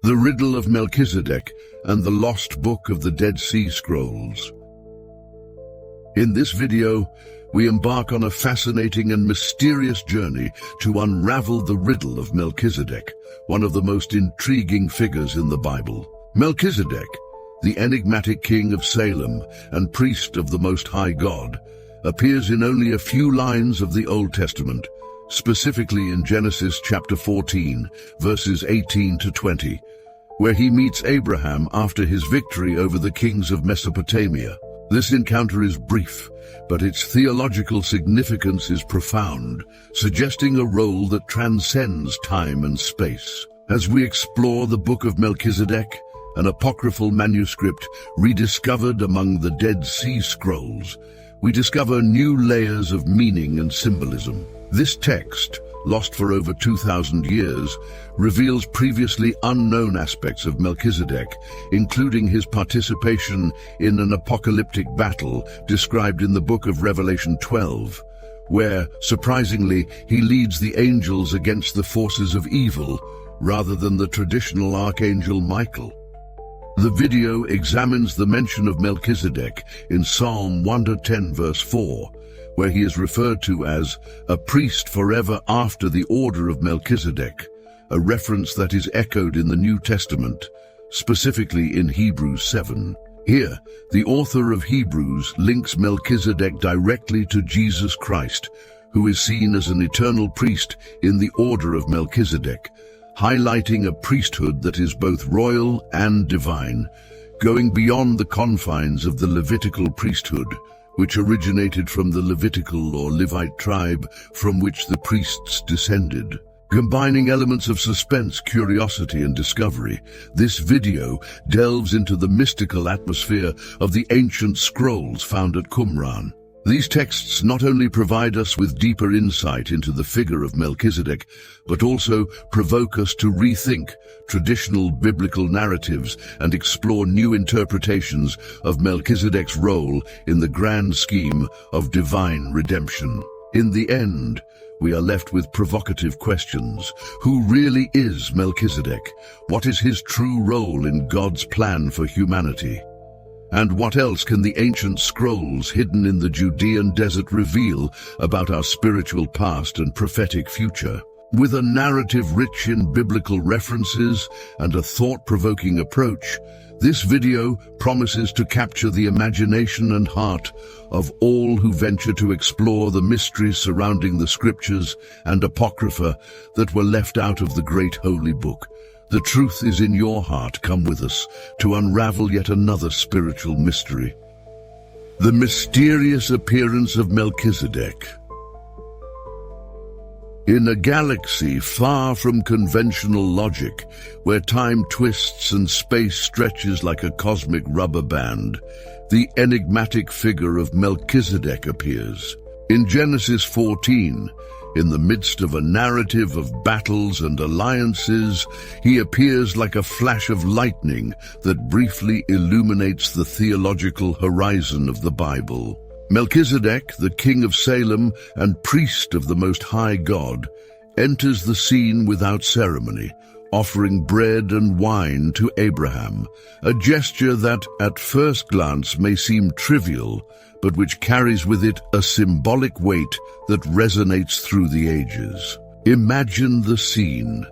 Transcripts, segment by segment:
The Riddle of Melchizedek and the Lost Book of the Dead Sea Scrolls. In this video, we embark on a fascinating and mysterious journey to unravel the riddle of Melchizedek, one of the most intriguing figures in the Bible. Melchizedek, the enigmatic king of Salem and priest of the Most High God, appears in only a few lines of the Old Testament, specifically in Genesis chapter 14, verses 18 to 20, where he meets Abraham after his victory over the kings of Mesopotamia. This encounter is brief, but its theological significance is profound, suggesting a role that transcends time and space. As we explore the Book of Melchizedek, an apocryphal manuscript rediscovered among the Dead Sea Scrolls, we discover new layers of meaning and symbolism. This text, lost for over 2,000 years, reveals previously unknown aspects of Melchizedek, including his participation in an apocalyptic battle described in the book of Revelation 12, where, surprisingly, he leads the angels against the forces of evil, rather than the traditional archangel Michael. The video examines the mention of Melchizedek in Psalm 110 verse 4, where he is referred to as a priest forever after the order of Melchizedek, a reference that is echoed in the New Testament, specifically in Hebrews 7. Here, the author of Hebrews links Melchizedek directly to Jesus Christ, who is seen as an eternal priest in the order of Melchizedek, highlighting a priesthood that is both royal and divine, going beyond the confines of the Levitical priesthood, which originated from the Levitical or Levite tribe from which the priests descended. Combining elements of suspense, curiosity, and discovery, this video delves into the mystical atmosphere of the ancient scrolls found at Qumran. These texts not only provide us with deeper insight into the figure of Melchizedek, but also provoke us to rethink traditional biblical narratives and explore new interpretations of Melchizedek's role in the grand scheme of divine redemption. In the end, we are left with provocative questions. Who really is Melchizedek? What is his true role in God's plan for humanity? And what else can the ancient scrolls hidden in the Judean desert reveal about our spiritual past and prophetic future? With a narrative rich in biblical references and a thought-provoking approach, this video promises to capture the imagination and heart of all who venture to explore the mysteries surrounding the scriptures and apocrypha that were left out of the great holy book. The truth is in your heart. Come with us to unravel yet another spiritual mystery. The mysterious appearance of Melchizedek. In a galaxy far from conventional logic, where time twists and space stretches like a cosmic rubber band, the enigmatic figure of Melchizedek appears. In Genesis 14, in the midst of a narrative of battles and alliances, he appears like a flash of lightning that briefly illuminates the theological horizon of the Bible. Melchizedek, the king of Salem and priest of the Most High God, enters the scene without ceremony, offering bread and wine to Abraham, a gesture that, at first glance, may seem trivial, but which carries with it a symbolic weight that resonates through the ages. Imagine the scene.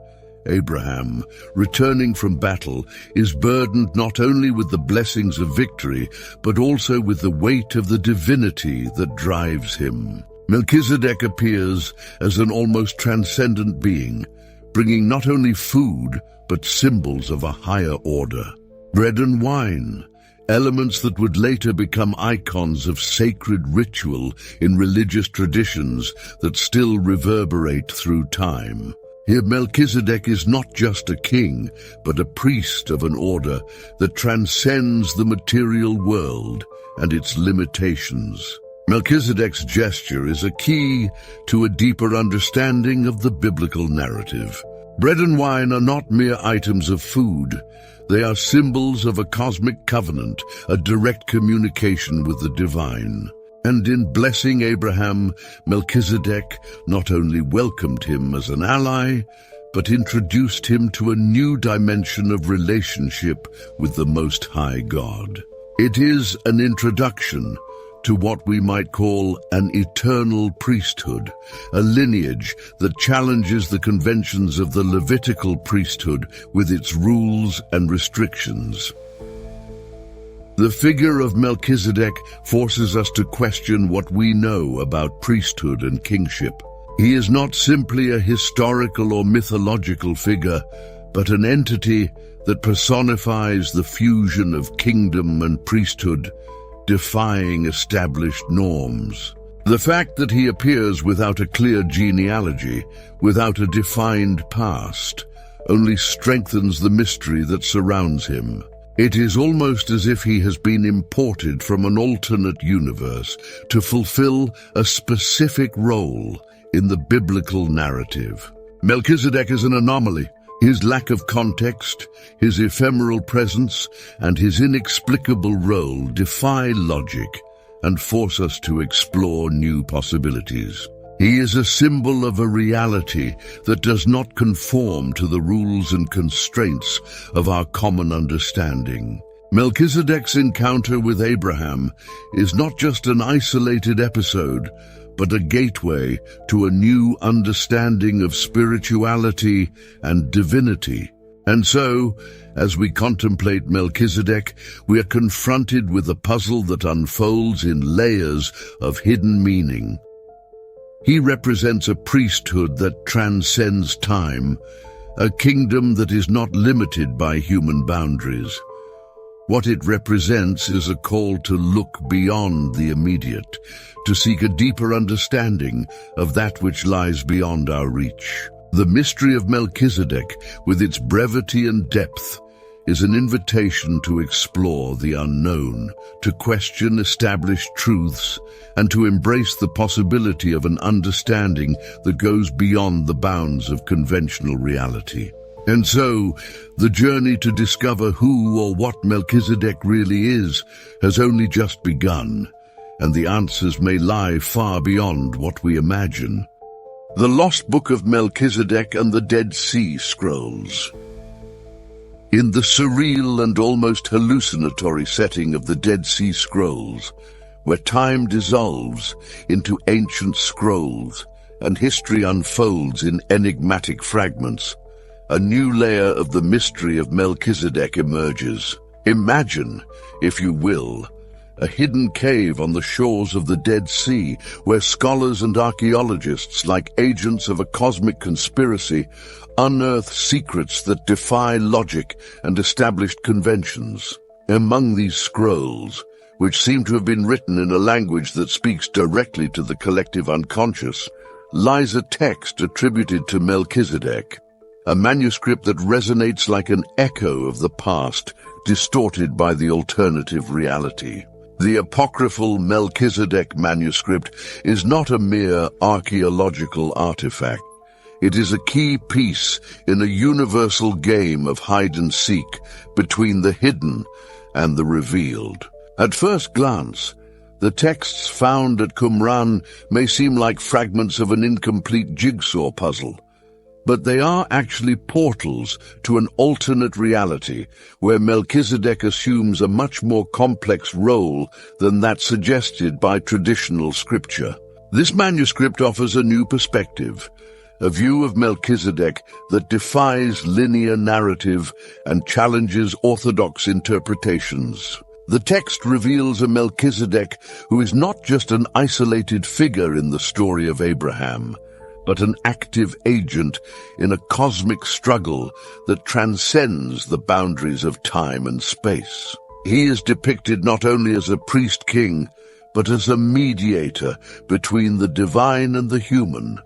Abraham, returning from battle, is burdened not only with the blessings of victory, but also with the weight of the divinity that drives him. Melchizedek appears as an almost transcendent being, bringing not only food, but symbols of a higher order. Bread and wine, elements that would later become icons of sacred ritual in religious traditions that still reverberate through time. Here Melchizedek is not just a king, but a priest of an order that transcends the material world and its limitations. Melchizedek's gesture is a key to a deeper understanding of the biblical narrative. Bread and wine are not mere items of food. They are symbols of a cosmic covenant, a direct communication with the divine. And in blessing Abraham, Melchizedek not only welcomed him as an ally, but introduced him to a new dimension of relationship with the Most High God. It is an introduction to what we might call an eternal priesthood, a lineage that challenges the conventions of the Levitical priesthood with its rules and restrictions. The figure of Melchizedek forces us to question what we know about priesthood and kingship. He is not simply a historical or mythological figure, but an entity that personifies the fusion of kingdom and priesthood, defying established norms. The fact that he appears without a clear genealogy, without a defined past, only strengthens the mystery that surrounds him. It is almost as if he has been imported from an alternate universe to fulfill a specific role in the biblical narrative. Melchizedek is an anomaly. His lack of context, his ephemeral presence, and his inexplicable role defy logic and force us to explore new possibilities. He is a symbol of a reality that does not conform to the rules and constraints of our common understanding. Melchizedek's encounter with Abraham is not just an isolated episode, but a gateway to a new understanding of spirituality and divinity. And so, as we contemplate Melchizedek, we are confronted with a puzzle that unfolds in layers of hidden meaning. He represents a priesthood that transcends time, a kingdom that is not limited by human boundaries. What it represents is a call to look beyond the immediate, to seek a deeper understanding of that which lies beyond our reach. The mystery of Melchizedek, with its brevity and depth, is an invitation to explore the unknown, to question established truths, and to embrace the possibility of an understanding that goes beyond the bounds of conventional reality. And so, the journey to discover who or what Melchizedek really is has only just begun, and the answers may lie far beyond what we imagine. The Lost Book of Melchizedek and the Dead Sea Scrolls. In the surreal and almost hallucinatory setting of the Dead Sea Scrolls, where time dissolves into ancient scrolls and history unfolds in enigmatic fragments, a new layer of the mystery of Melchizedek emerges. Imagine, if you will, a hidden cave on the shores of the Dead Sea, where scholars and archaeologists, like agents of a cosmic conspiracy, unearth secrets that defy logic and established conventions. Among these scrolls, which seem to have been written in a language that speaks directly to the collective unconscious, lies a text attributed to Melchizedek, a manuscript that resonates like an echo of the past, distorted by the alternative reality. The apocryphal Melchizedek manuscript is not a mere archaeological artifact. It is a key piece in a universal game of hide-and-seek between the hidden and the revealed. At first glance, the texts found at Qumran may seem like fragments of an incomplete jigsaw puzzle, but they are actually portals to an alternate reality where Melchizedek assumes a much more complex role than that suggested by traditional scripture. This manuscript offers a new perspective, a view of Melchizedek that defies linear narrative and challenges orthodox interpretations. The text reveals a Melchizedek who is not just an isolated figure in the story of Abraham, but an active agent in a cosmic struggle that transcends the boundaries of time and space. He is depicted not only as a priest-king, but as a mediator between the divine and the human,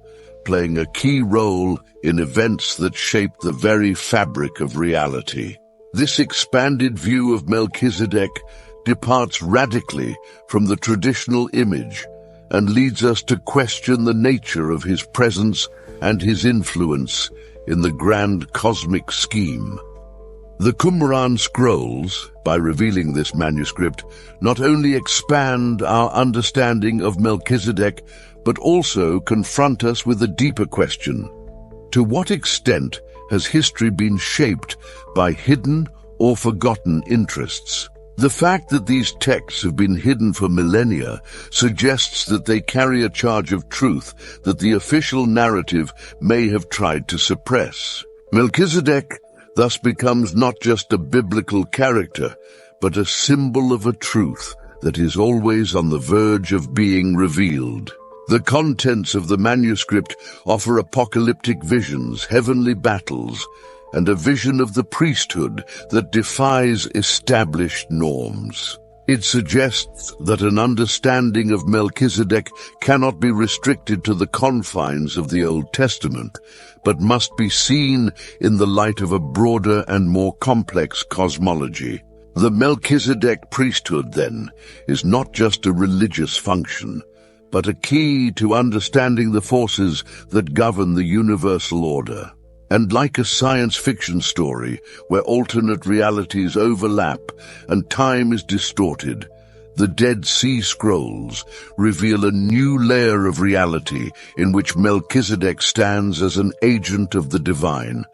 playing a key role in events that shape the very fabric of reality. This expanded view of Melchizedek departs radically from the traditional image and leads us to question the nature of his presence and his influence in the grand cosmic scheme. The Qumran scrolls, by revealing this manuscript, not only expand our understanding of Melchizedek, but also confront us with a deeper question. To what extent has history been shaped by hidden or forgotten interests? The fact that these texts have been hidden for millennia suggests that they carry a charge of truth that the official narrative may have tried to suppress. Melchizedek thus becomes not just a biblical character, but a symbol of a truth that is always on the verge of being revealed. The contents of the manuscript offer apocalyptic visions, heavenly battles, and a vision of the priesthood that defies established norms. It suggests that an understanding of Melchizedek cannot be restricted to the confines of the Old Testament, but must be seen in the light of a broader and more complex cosmology. The Melchizedek priesthood, then, is not just a religious function, but a key to understanding the forces that govern the universal order. And like a science fiction story where alternate realities overlap and time is distorted, the Dead Sea Scrolls reveal a new layer of reality in which Melchizedek stands as an agent of the divine,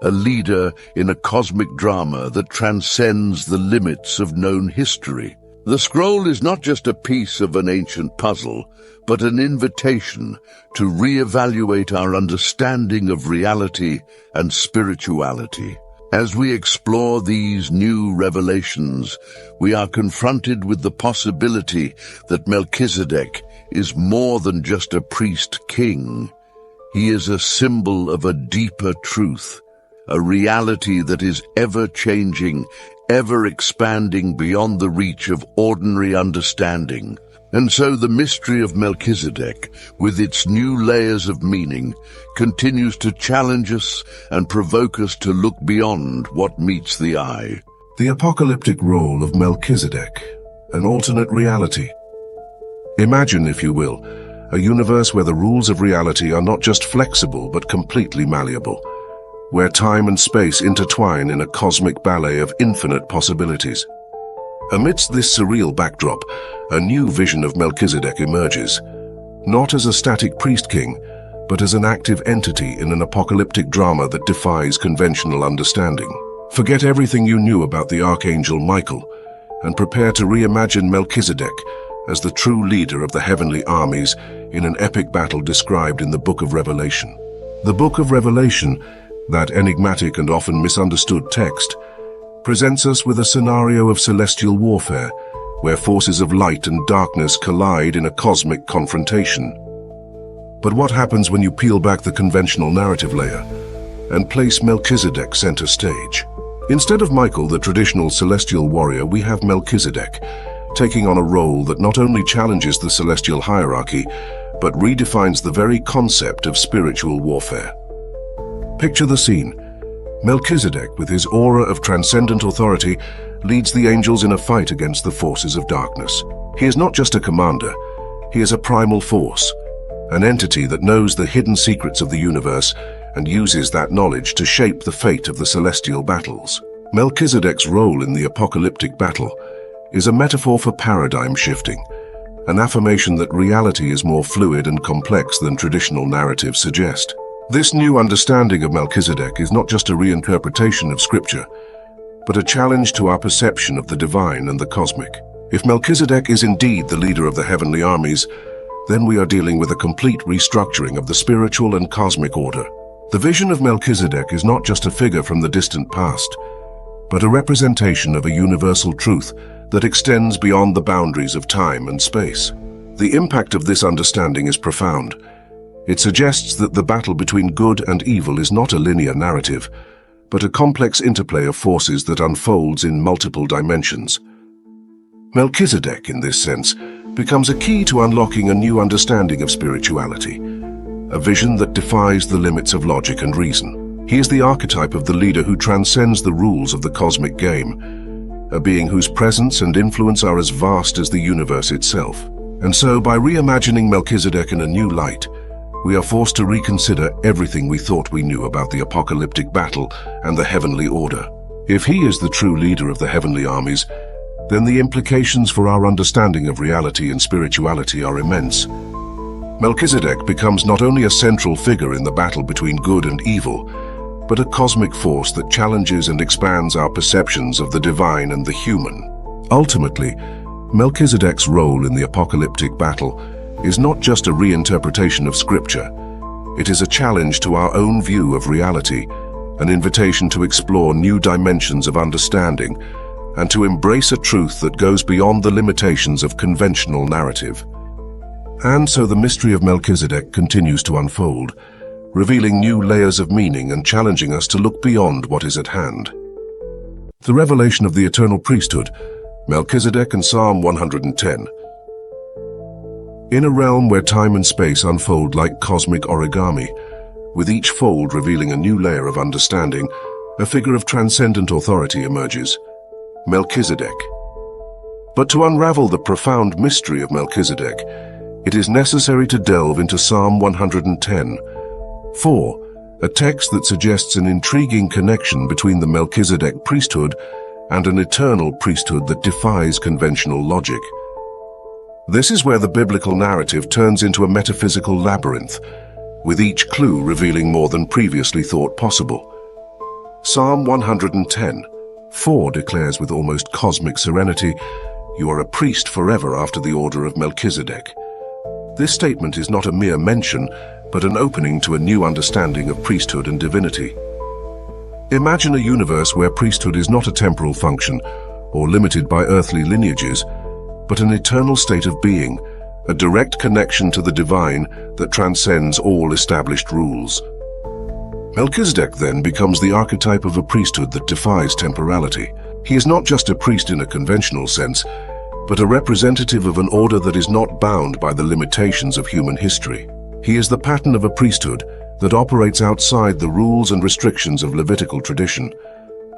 a leader in a cosmic drama that transcends the limits of known history. The scroll is not just a piece of an ancient puzzle, but an invitation to re-evaluate our understanding of reality and spirituality. As we explore these new revelations, we are confronted with the possibility that Melchizedek is more than just a priest-king. He is a symbol of a deeper truth, a reality that is ever-changing, ever-expanding beyond the reach of ordinary understanding. And so the mystery of Melchizedek, with its new layers of meaning, continues to challenge us and provoke us to look beyond what meets the eye. The apocalyptic role of Melchizedek, an alternate reality. Imagine, if you will, a universe where the rules of reality are not just flexible but completely malleable, where time and space intertwine in a cosmic ballet of infinite possibilities. Amidst this surreal backdrop, a new vision of Melchizedek emerges, not as a static priest-king, but as an active entity in an apocalyptic drama that defies conventional understanding. Forget everything you knew about the Archangel Michael, and prepare to reimagine Melchizedek as the true leader of the heavenly armies in an epic battle described in the Book of Revelation. The Book of Revelation, that enigmatic and often misunderstood text, presents us with a scenario of celestial warfare, where forces of light and darkness collide in a cosmic confrontation. But what happens when you peel back the conventional narrative layer and place Melchizedek center stage? Instead of Michael, the traditional celestial warrior, we have Melchizedek, taking on a role that not only challenges the celestial hierarchy, but redefines the very concept of spiritual warfare. Picture the scene. Melchizedek, with his aura of transcendent authority, leads the angels in a fight against the forces of darkness. He is not just a commander, he is a primal force, an entity that knows the hidden secrets of the universe and uses that knowledge to shape the fate of the celestial battles. Melchizedek's role in the apocalyptic battle is a metaphor for paradigm shifting, an affirmation that reality is more fluid and complex than traditional narratives suggest. This new understanding of Melchizedek is not just a reinterpretation of Scripture, but a challenge to our perception of the divine and the cosmic. If Melchizedek is indeed the leader of the heavenly armies, then we are dealing with a complete restructuring of the spiritual and cosmic order. The vision of Melchizedek is not just a figure from the distant past, but a representation of a universal truth that extends beyond the boundaries of time and space. The impact of this understanding is profound. It suggests that the battle between good and evil is not a linear narrative, but a complex interplay of forces that unfolds in multiple dimensions. Melchizedek, in this sense, becomes a key to unlocking a new understanding of spirituality, a vision that defies the limits of logic and reason. He is the archetype of the leader who transcends the rules of the cosmic game, a being whose presence and influence are as vast as the universe itself. And so, by reimagining Melchizedek in a new light, we are forced to reconsider everything we thought we knew about the apocalyptic battle and the heavenly order. If he is the true leader of the heavenly armies, then the implications for our understanding of reality and spirituality are immense. Melchizedek becomes not only a central figure in the battle between good and evil, but a cosmic force that challenges and expands our perceptions of the divine and the human. Ultimately, Melchizedek's role in the apocalyptic battle is not just a reinterpretation of Scripture. It is a challenge to our own view of reality, an invitation to explore new dimensions of understanding, and to embrace a truth that goes beyond the limitations of conventional narrative. And so the mystery of Melchizedek continues to unfold, revealing new layers of meaning and challenging us to look beyond what is at hand. The revelation of the eternal priesthood, Melchizedek and Psalm 110. In a realm where time and space unfold like cosmic origami, with each fold revealing a new layer of understanding, a figure of transcendent authority emerges, Melchizedek. But to unravel the profound mystery of Melchizedek, it is necessary to delve into Psalm 110, 4, a text that suggests an intriguing connection between the Melchizedek priesthood and an eternal priesthood that defies conventional logic. This is where the biblical narrative turns into a metaphysical labyrinth, with each clue revealing more than previously thought possible. Psalm 110, 4 declares with almost cosmic serenity, "You are a priest forever after the order of Melchizedek." This statement is not a mere mention, but an opening to a new understanding of priesthood and divinity. Imagine a universe where priesthood is not a temporal function or limited by earthly lineages, but an eternal state of being, a direct connection to the divine that transcends all established rules. Melchizedek then becomes the archetype of a priesthood that defies temporality. He is not just a priest in a conventional sense, but a representative of an order that is not bound by the limitations of human history. He is the pattern of a priesthood that operates outside the rules and restrictions of Levitical tradition,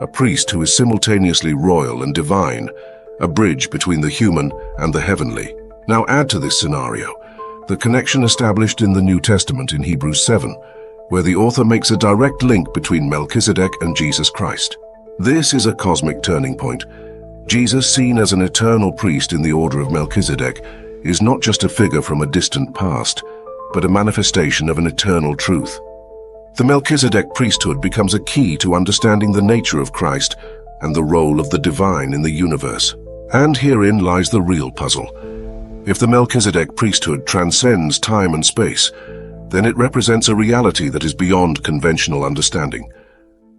a priest who is simultaneously royal and divine, a bridge between the human and the heavenly. Now add to this scenario the connection established in the New Testament in Hebrews 7, where the author makes a direct link between Melchizedek and Jesus Christ. This is a cosmic turning point. Jesus, seen as an eternal priest in the order of Melchizedek, is not just a figure from a distant past, but a manifestation of an eternal truth. The Melchizedek priesthood becomes a key to understanding the nature of Christ and the role of the divine in the universe. And herein lies the real puzzle. If the Melchizedek priesthood transcends time and space, then it represents a reality that is beyond conventional understanding.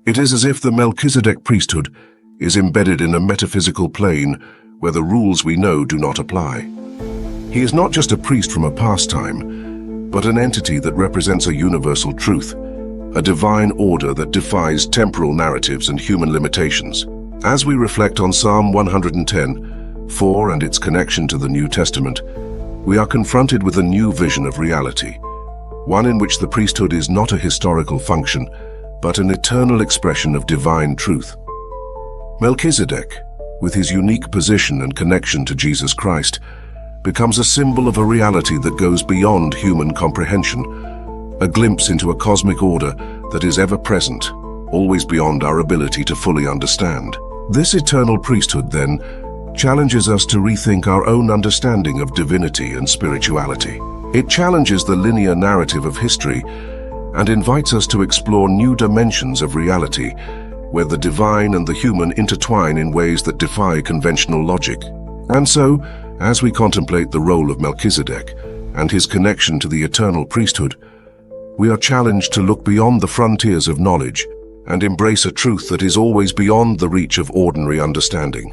It is as if the Melchizedek priesthood is embedded in a metaphysical plane where the rules we know do not apply. He is not just a priest from a past time, but an entity that represents a universal truth, a divine order that defies temporal narratives and human limitations. As we reflect on Psalm 110, 4 and its connection to the New Testament, we are confronted with a new vision of reality, one in which the priesthood is not a historical function, but an eternal expression of divine truth. Melchizedek, with his unique position and connection to Jesus Christ, becomes a symbol of a reality that goes beyond human comprehension, a glimpse into a cosmic order that is ever present, always beyond our ability to fully understand. This eternal priesthood, then, challenges us to rethink our own understanding of divinity and spirituality. It challenges the linear narrative of history and invites us to explore new dimensions of reality, where the divine and the human intertwine in ways that defy conventional logic. And so, as we contemplate the role of Melchizedek and his connection to the eternal priesthood, we are challenged to look beyond the frontiers of knowledge and embrace a truth that is always beyond the reach of ordinary understanding.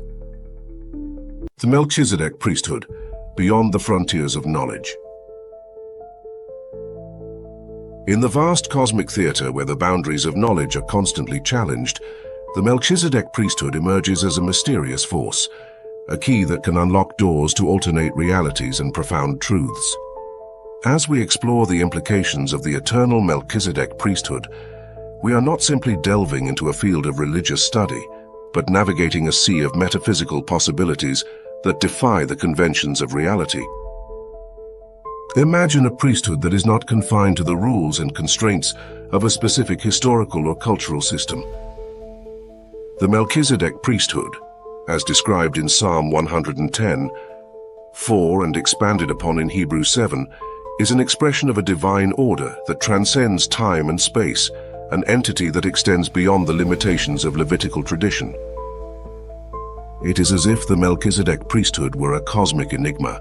The Melchizedek priesthood, beyond the frontiers of knowledge. In the vast cosmic theater where the boundaries of knowledge are constantly challenged, the Melchizedek priesthood emerges as a mysterious force, a key that can unlock doors to alternate realities and profound truths. As we explore the implications of the eternal Melchizedek priesthood, we are not simply delving into a field of religious study, but navigating a sea of metaphysical possibilities that defy the conventions of reality. Imagine a priesthood that is not confined to the rules and constraints of a specific historical or cultural system. The Melchizedek priesthood, as described in Psalm 110, 4 and expanded upon in Hebrews 7, is an expression of a divine order that transcends time and space, an entity that extends beyond the limitations of Levitical tradition. It is as if the Melchizedek priesthood were a cosmic enigma,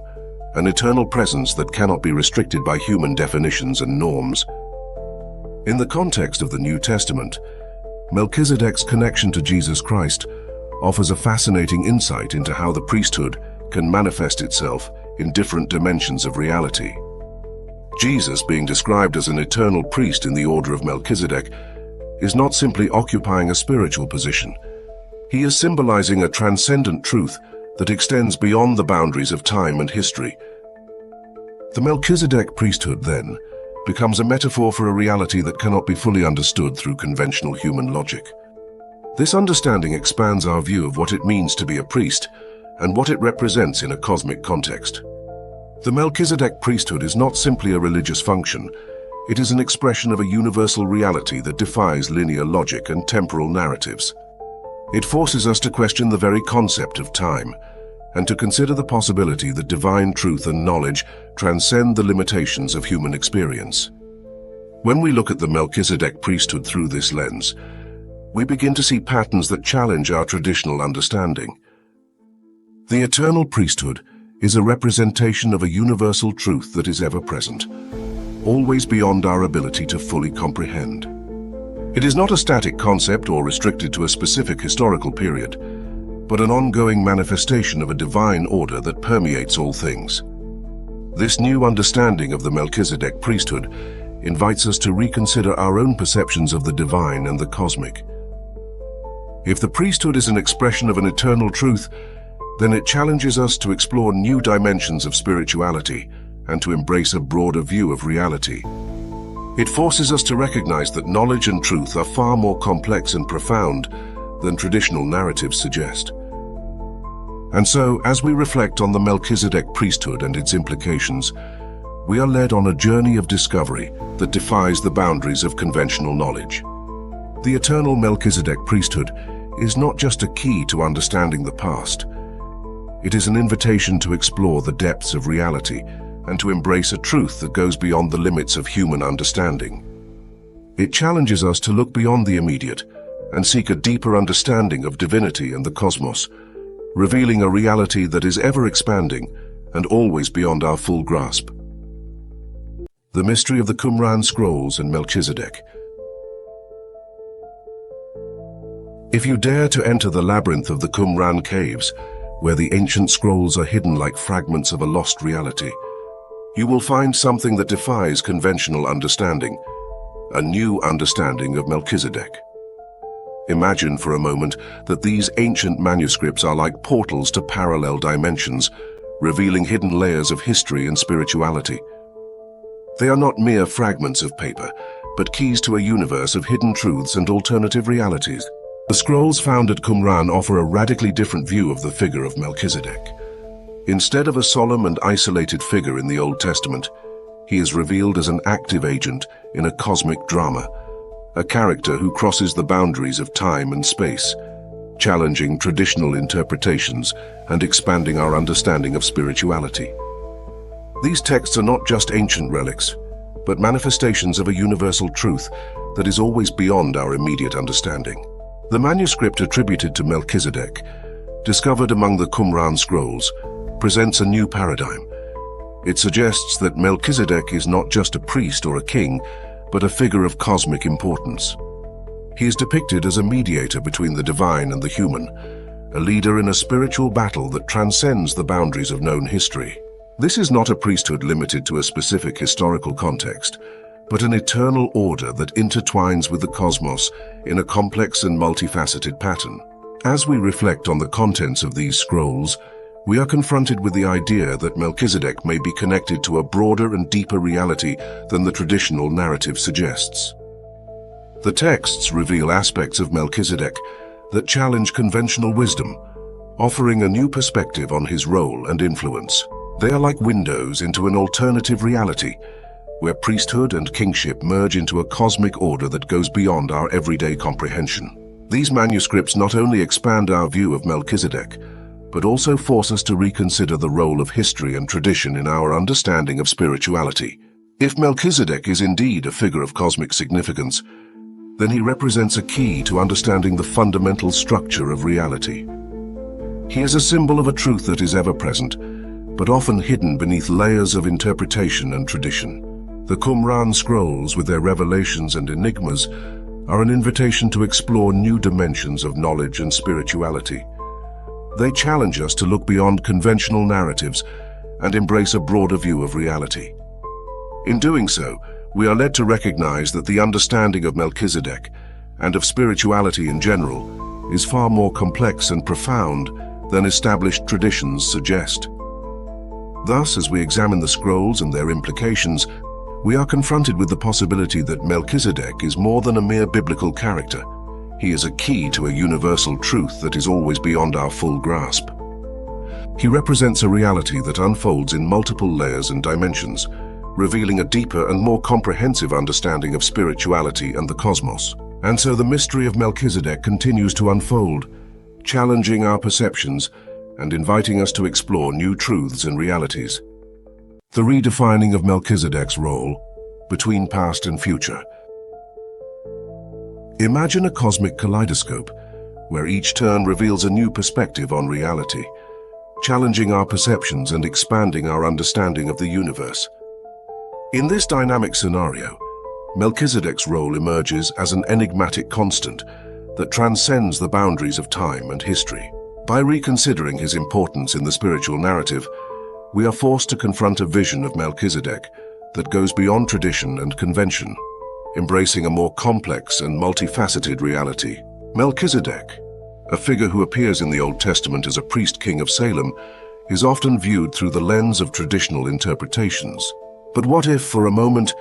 an eternal presence that cannot be restricted by human definitions and norms. In the context of the New Testament, Melchizedek's connection to Jesus Christ offers a fascinating insight into how the priesthood can manifest itself in different dimensions of reality. Jesus, being described as an eternal priest in the order of Melchizedek, is not simply occupying a spiritual position. He is symbolizing a transcendent truth that extends beyond the boundaries of time and history. The Melchizedek priesthood, then, becomes a metaphor for a reality that cannot be fully understood through conventional human logic. This understanding expands our view of what it means to be a priest and what it represents in a cosmic context. The Melchizedek priesthood is not simply a religious function. It is an expression of a universal reality that defies linear logic and temporal narratives. It forces us to question the very concept of time, and to consider the possibility that divine truth and knowledge transcend the limitations of human experience. When we look at the Melchizedek priesthood through this lens, we begin to see patterns that challenge our traditional understanding. The eternal priesthood is a representation of a universal truth that is ever present, always beyond our ability to fully comprehend. It is not a static concept or restricted to a specific historical period, but an ongoing manifestation of a divine order that permeates all things. This new understanding of the Melchizedek priesthood invites us to reconsider our own perceptions of the divine and the cosmic. If the priesthood is an expression of an eternal truth, then it challenges us to explore new dimensions of spirituality and to embrace a broader view of reality. It forces us to recognize that knowledge and truth are far more complex and profound than traditional narratives suggest. And so, as we reflect on the Melchizedek priesthood and its implications, we are led on a journey of discovery that defies the boundaries of conventional knowledge. The eternal Melchizedek priesthood is not just a key to understanding the past. It is an invitation to explore the depths of reality and to embrace a truth that goes beyond the limits of human understanding. It challenges us to look beyond the immediate and seek a deeper understanding of divinity and the cosmos, revealing a reality that is ever expanding and always beyond our full grasp. The mystery of the Qumran scrolls and Melchizedek. If you dare to enter the labyrinth of the Qumran caves, where the ancient scrolls are hidden like fragments of a lost reality, you will find something that defies conventional understanding, a new understanding of Melchizedek. Imagine for a moment that these ancient manuscripts are like portals to parallel dimensions, revealing hidden layers of history and spirituality. They are not mere fragments of paper, but keys to a universe of hidden truths and alternative realities. The scrolls found at Qumran offer a radically different view of the figure of Melchizedek. Instead of a solemn and isolated figure in the Old Testament, he is revealed as an active agent in a cosmic drama, a character who crosses the boundaries of time and space, challenging traditional interpretations and expanding our understanding of spirituality. These texts are not just ancient relics, but manifestations of a universal truth that is always beyond our immediate understanding. The manuscript attributed to Melchizedek, discovered among the Qumran scrolls, presents a new paradigm. It suggests that Melchizedek is not just a priest or a king, but a figure of cosmic importance. He is depicted as a mediator between the divine and the human, a leader in a spiritual battle that transcends the boundaries of known history. This is not a priesthood limited to a specific historical context, but an eternal order that intertwines with the cosmos in a complex and multifaceted pattern. As we reflect on the contents of these scrolls, we are confronted with the idea that Melchizedek may be connected to a broader and deeper reality than the traditional narrative suggests. The texts reveal aspects of Melchizedek that challenge conventional wisdom, offering a new perspective on his role and influence. They are like windows into an alternative reality, where priesthood and kingship merge into a cosmic order that goes beyond our everyday comprehension. These manuscripts not only expand our view of Melchizedek, but also force us to reconsider the role of history and tradition in our understanding of spirituality. If Melchizedek is indeed a figure of cosmic significance, then he represents a key to understanding the fundamental structure of reality. He is a symbol of a truth that is ever present, but often hidden beneath layers of interpretation and tradition. The Qumran scrolls, with their revelations and enigmas, are an invitation to explore new dimensions of knowledge and spirituality. They challenge us to look beyond conventional narratives and embrace a broader view of reality. In doing so, we are led to recognize that the understanding of Melchizedek and of spirituality in general is far more complex and profound than established traditions suggest. Thus, as we examine the scrolls and their implications, we are confronted with the possibility that Melchizedek is more than a mere biblical character. He is a key to a universal truth that is always beyond our full grasp. He represents a reality that unfolds in multiple layers and dimensions, revealing a deeper and more comprehensive understanding of spirituality and the cosmos. And so the mystery of Melchizedek continues to unfold, challenging our perceptions and inviting us to explore new truths and realities. The redefining of Melchizedek's role between past and future. Imagine a cosmic kaleidoscope where each turn reveals a new perspective on reality, challenging our perceptions and expanding our understanding of the universe. In this dynamic scenario, Melchizedek's role emerges as an enigmatic constant that transcends the boundaries of time and history. By reconsidering his importance in the spiritual narrative, we are forced to confront a vision of Melchizedek that goes beyond tradition and convention, embracing a more complex and multifaceted reality. Melchizedek, a figure who appears in the Old Testament as a priest-king of Salem, is often viewed through the lens of traditional interpretations. But what if, for a moment,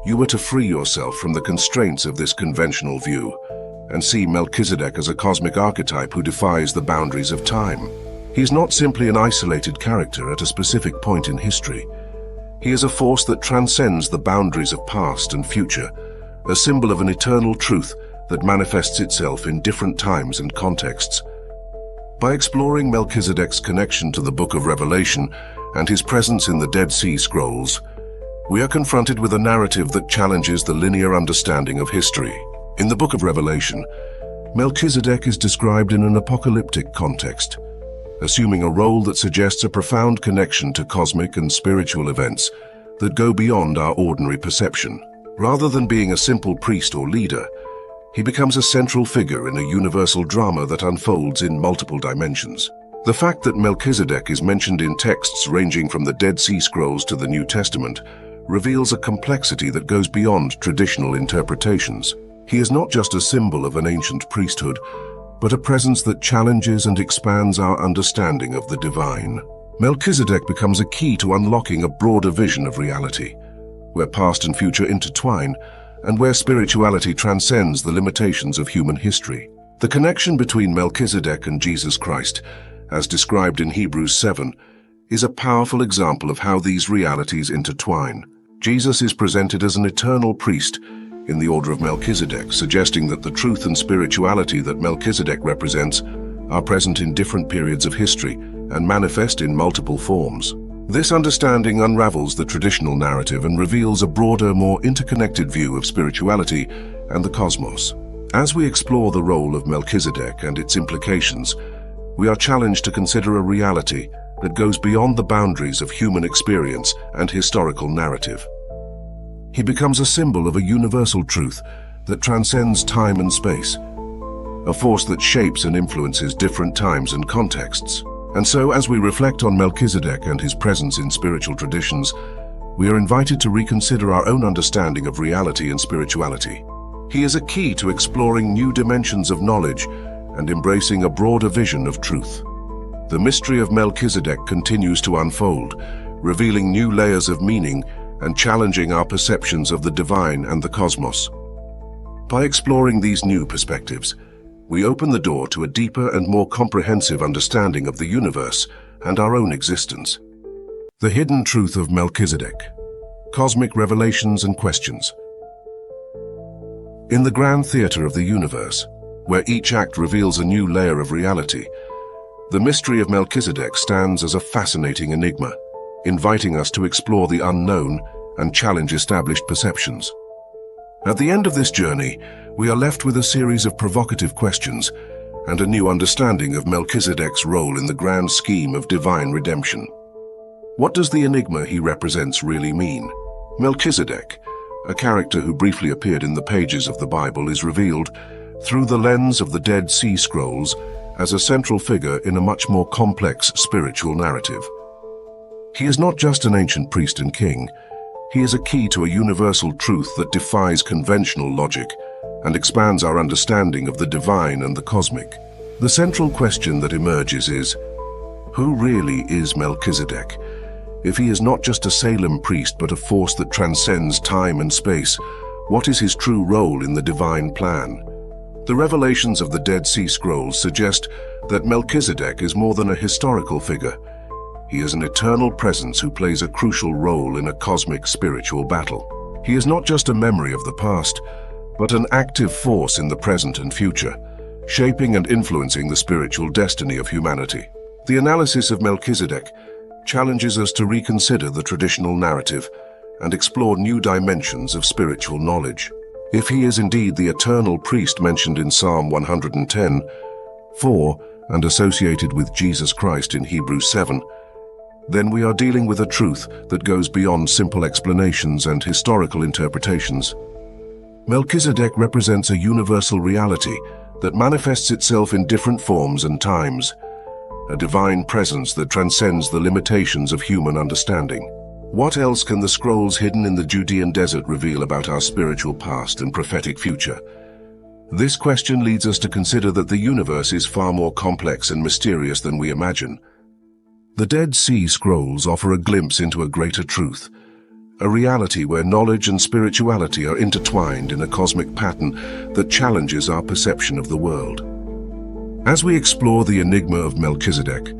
you were to free yourself from the constraints of this conventional view and see Melchizedek as a cosmic archetype who defies the boundaries of time? He is not simply an isolated character at a specific point in history. He is a force that transcends the boundaries of past and future, a symbol of an eternal truth that manifests itself in different times and contexts. By exploring Melchizedek's connection to the Book of Revelation and his presence in the Dead Sea Scrolls, we are confronted with a narrative that challenges the linear understanding of history. In the Book of Revelation, Melchizedek is described in an apocalyptic context, assuming a role that suggests a profound connection to cosmic and spiritual events that go beyond our ordinary perception. Rather than being a simple priest or leader, he becomes a central figure in a universal drama that unfolds in multiple dimensions. The fact that Melchizedek is mentioned in texts ranging from the Dead Sea Scrolls to the New Testament reveals a complexity that goes beyond traditional interpretations. He is not just a symbol of an ancient priesthood, but a presence that challenges and expands our understanding of the divine. Melchizedek becomes a key to unlocking a broader vision of reality, where past and future intertwine, and where spirituality transcends the limitations of human history. The connection between Melchizedek and Jesus Christ, as described in Hebrews 7, is a powerful example of how these realities intertwine. Jesus is presented as an eternal priest in the order of Melchizedek, suggesting that the truth and spirituality that Melchizedek represents are present in different periods of history and manifest in multiple forms. This understanding unravels the traditional narrative and reveals a broader, more interconnected view of spirituality and the cosmos. As we explore the role of Melchizedek and its implications, we are challenged to consider a reality that goes beyond the boundaries of human experience and historical narrative. He becomes a symbol of a universal truth that transcends time and space, a force that shapes and influences different times and contexts. And so, as we reflect on Melchizedek and his presence in spiritual traditions, we are invited to reconsider our own understanding of reality and spirituality. He is a key to exploring new dimensions of knowledge and embracing a broader vision of truth. The mystery of Melchizedek continues to unfold, revealing new layers of meaning and challenging our perceptions of the divine and the cosmos. By exploring these new perspectives, we open the door to a deeper and more comprehensive understanding of the universe and our own existence. The hidden truth of Melchizedek. Cosmic revelations and questions. In the grand theater of the universe, where each act reveals a new layer of reality, the mystery of Melchizedek stands as a fascinating enigma, inviting us to explore the unknown and challenge established perceptions. At the end of this journey, we are left with a series of provocative questions and a new understanding of Melchizedek's role in the grand scheme of divine redemption. What does the enigma he represents really mean? Melchizedek, a character who briefly appeared in the pages of the Bible, is revealed through the lens of the Dead Sea Scrolls as a central figure in a much more complex spiritual narrative. He is not just an ancient priest and king. He is a key to a universal truth that defies conventional logic and expands our understanding of the divine and the cosmic. The central question that emerges is, who really is Melchizedek? If he is not just a Salem priest but a force that transcends time and space, what is his true role in the divine plan? The revelations of the Dead Sea Scrolls suggest that Melchizedek is more than a historical figure. He is an eternal presence who plays a crucial role in a cosmic spiritual battle. He is not just a memory of the past, but an active force in the present and future, shaping and influencing the spiritual destiny of humanity. The analysis of Melchizedek challenges us to reconsider the traditional narrative and explore new dimensions of spiritual knowledge. If he is indeed the eternal priest mentioned in Psalm 110:4 and associated with Jesus Christ in Hebrews 7, then we are dealing with a truth that goes beyond simple explanations and historical interpretations. Melchizedek represents a universal reality that manifests itself in different forms and times, a divine presence that transcends the limitations of human understanding. What else can the scrolls hidden in the Judean desert reveal about our spiritual past and prophetic future? This question leads us to consider that the universe is far more complex and mysterious than we imagine. The Dead Sea Scrolls offer a glimpse into a greater truth, a reality where knowledge and spirituality are intertwined in a cosmic pattern that challenges our perception of the world. As we explore the enigma of Melchizedek,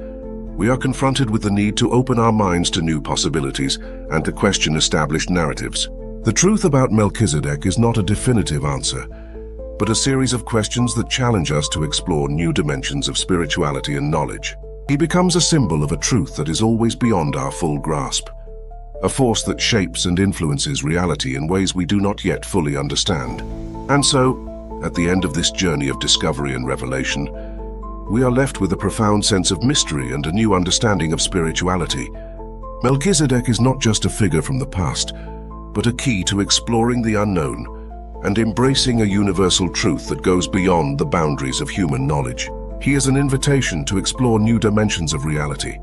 we are confronted with the need to open our minds to new possibilities and to question established narratives. The truth about Melchizedek is not a definitive answer, but a series of questions that challenge us to explore new dimensions of spirituality and knowledge. He becomes a symbol of a truth that is always beyond our full grasp, a force that shapes and influences reality in ways we do not yet fully understand. And so, at the end of this journey of discovery and revelation, we are left with a profound sense of mystery and a new understanding of spirituality. Melchizedek is not just a figure from the past, but a key to exploring the unknown and embracing a universal truth that goes beyond the boundaries of human knowledge. He is an invitation to explore new dimensions of reality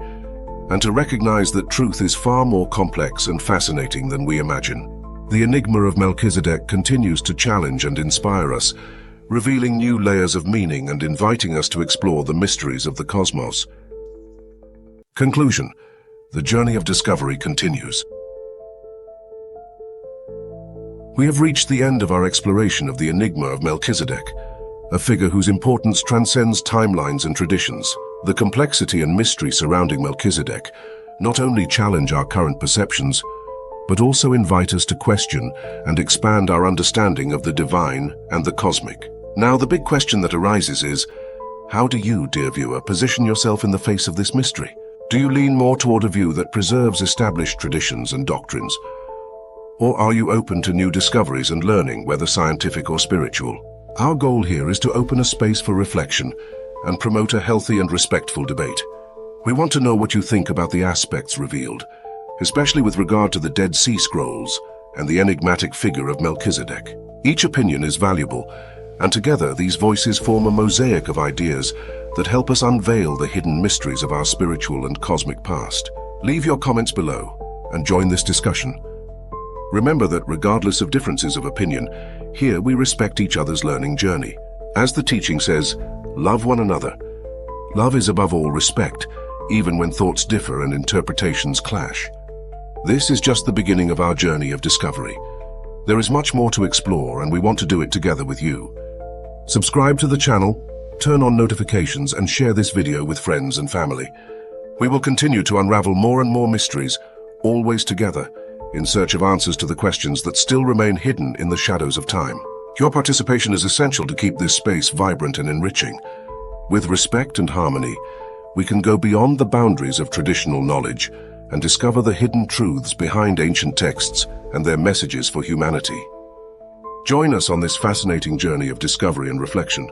and to recognize that truth is far more complex and fascinating than we imagine. The enigma of Melchizedek continues to challenge and inspire us, revealing new layers of meaning and inviting us to explore the mysteries of the cosmos. Conclusion: the journey of discovery continues. We have reached the end of our exploration of the enigma of Melchizedek, a figure whose importance transcends timelines and traditions. The complexity and mystery surrounding Melchizedek not only challenge our current perceptions, but also invite us to question and expand our understanding of the divine and the cosmic. Now, the big question that arises is, how do you, dear viewer, position yourself in the face of this mystery? Do you lean more toward a view that preserves established traditions and doctrines? Or are you open to new discoveries and learning, whether scientific or spiritual? Our goal here is to open a space for reflection and promote a healthy and respectful debate. We want to know what you think about the aspects revealed, especially with regard to the Dead Sea Scrolls and the enigmatic figure of Melchizedek. Each opinion is valuable, and together these voices form a mosaic of ideas that help us unveil the hidden mysteries of our spiritual and cosmic past. Leave your comments below and join this discussion. Remember that regardless of differences of opinion, here we respect each other's learning journey. As the teaching says, love one another. Love is above all respect, even when thoughts differ and interpretations clash. This is just the beginning of our journey of discovery. There is much more to explore, and we want to do it together with you. Subscribe to the channel, turn on notifications, and share this video with friends and family. We will continue to unravel more and more mysteries, always together, in search of answers to the questions that still remain hidden in the shadows of time. Your participation is essential to keep this space vibrant and enriching. With respect and harmony, we can go beyond the boundaries of traditional knowledge and discover the hidden truths behind ancient texts and their messages for humanity. Join us on this fascinating journey of discovery and reflection,